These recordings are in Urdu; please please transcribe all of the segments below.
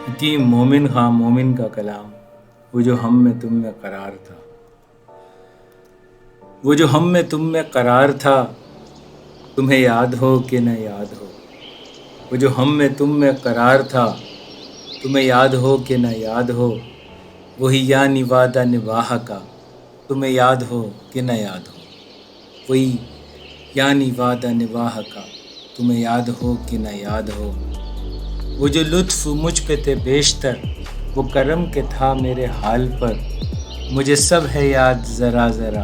حکیم مومن خاں مومن کا کلام، وہ جو ہم میں تم میں قرار تھا، وہ جو ہم میں تم میں قرار تھا، تمہیں یاد ہو کہ نہ یاد ہو، وہ جو ہم میں تم میں قرار تھا، تمہیں یاد ہو کہ نہ یاد ہو، وہی یعنی وعدہ نباہ کا، تمہیں یاد ہو کہ نہ یاد ہو، وہی یعنی وعدہ نباہ کا، تمہیں یاد ہو کہ نہ یاد ہو، وہ جو لطف مجھ پہ تھے بیشتر، وہ کرم کے تھا میرے حال پر، مجھے سب ہے یاد ذرا ذرا،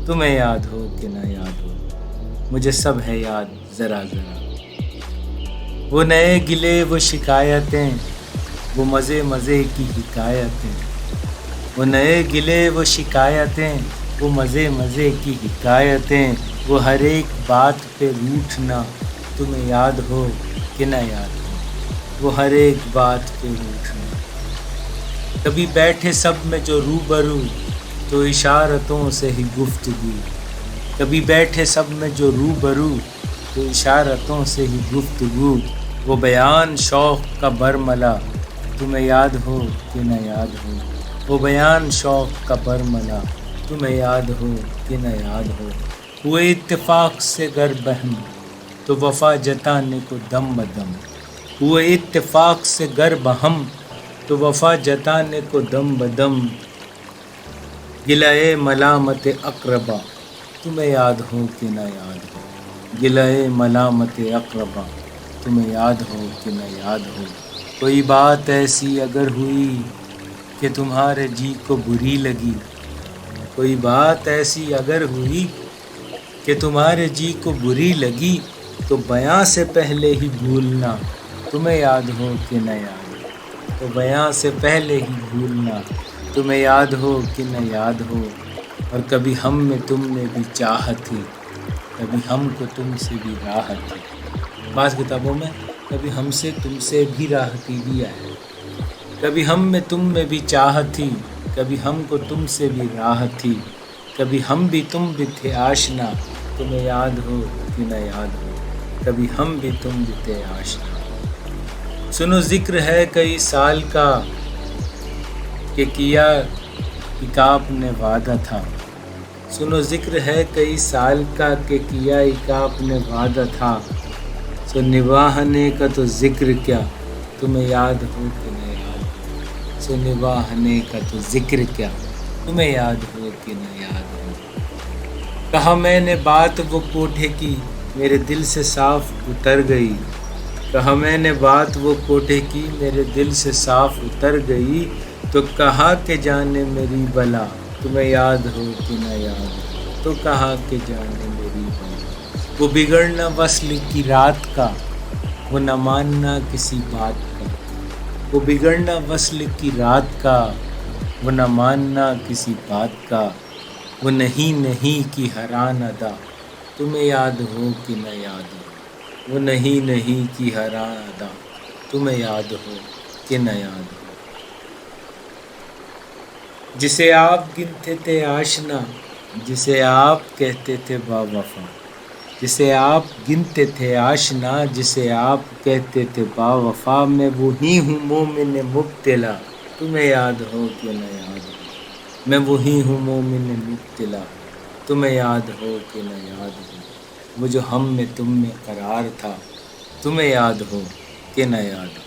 تمہیں یاد ہو کہ نہ یاد ہو، مجھے سب ہے یاد ذرا ذرا، وہ نئے گلے وہ شکایتیں، وہ مزے مزے کی حکایتیں، وہ نئے گلے وہ شکایتیں، وہ مزے مزے کی حکایتیں، وہ ہر ایک بات پہ روٹھنا، تمہیں یاد ہو کہ نہ یاد ہو، وہ ہر ایک بات پہ روٹھنا، کبھی بیٹھے سب میں جو روبرو، تو اشارتوں سے ہی گفتگو، کبھی بیٹھے سب میں جو روبرو، تو اشارتوں سے ہی گفتگو، وہ بیان شوق کا برملا، تمہیں یاد ہو کہ نہ یاد ہو، وہ بیان شوق کا برملا، تمہیں یاد ہو کہ نہ یاد ہو، ہوئے اتفاق سے گر بہم، تو وفا جتانے کو دم بدم، ہوئے اتفاق سے گر بہم، تو وفا جتانے کو دم بدم، گلہ ملامت اقربا، تمہیں یاد ہو کہ نہ یاد ہو، گلہ ملامت اقربا، تمہیں یاد ہو کہ نہ یاد ہو، کوئی بات ایسی اگر ہوئی کہ تمہارے جی کو بری لگی، کوئی بات ایسی اگر ہوئی کہ تمہارے جی کو بری لگی، تو بیاں سے پہلے ہی بھولنا، تمہیں یاد ہو کہ نہ یاد ہو، تو بیاں سے پہلے ہی بھولنا، تمہیں یاد ہو کہ نہ یاد ہو، اور کبھی ہم میں تم میں بھی چاہت تھی، کبھی ہم کو تم سے بھی راحت تھی، بعض کتابوں میں کبھی ہم سے تم سے بھی راحتی بھی ہے، کبھی ہم میں تم میں بھی چاہت تھی، کبھی ہم کو تم سے بھی راحت تھی، کبھی ہم بھی تم بھی تھے آشنا، تمہیں یاد ہو کہ نہ یاد ہو، کبھی ہم بھی تم بھی تھے آشنا، سنو ذکر ہے کئی سال کا کہ کیا ایک آپ نے وعدہ تھا، سنو ذکر ہے کئی سال کا کہ کیا ایک آپ نے وعدہ تھا، سو نبھانے کا تو ذکر کیا، تمہیں یاد ہو کہ نہ یاد ہو، سو نبھانے کا تو ذکر کیا، تمہیں یاد ہو کہ نہ یاد ہو، کہا میں نے بات وہ کوٹھے کی، میرے دل سے صاف اتر گئی، کہا میں نے بات وہ کوٹھے کی، میرے دل سے صاف اتر گئی، تو کہا کہ جانے میری بلا، تمہیں یاد ہو کہ نہ یاد ہو، تو کہا کہ جانے میری بلا، وہ بگڑنا وصل کی رات کا، وہ نہ ماننا کسی بات کا، وہ بگڑنا وصل کی رات کا، وہ نہ ماننا کسی بات کا، وہ نہیں نہیں کی حران ادا، تمہیں یاد ہو کہ نہ یاد ہو، وہ نہیں نہیں کی حران ادا، تمہیں یاد ہو کہ نہ یاد ہو، جسے آپ گنتے تھے آشنا، جسے آپ کہتے تھے با وفا، جسے آپ گنتے تھے آشنا، جسے آپ کہتے تھے با وفا، میں وہی ہوں مومن مبتلا، تمہیں یاد ہو کہ نہ یاد ہو، میں وہی ہوں مومن مبتلا، تمہیں یاد ہو کہ نہ یاد ہو، وہ جو ہم میں تم میں قرار تھا، تمہیں یاد ہو کہ نہ یاد ہو۔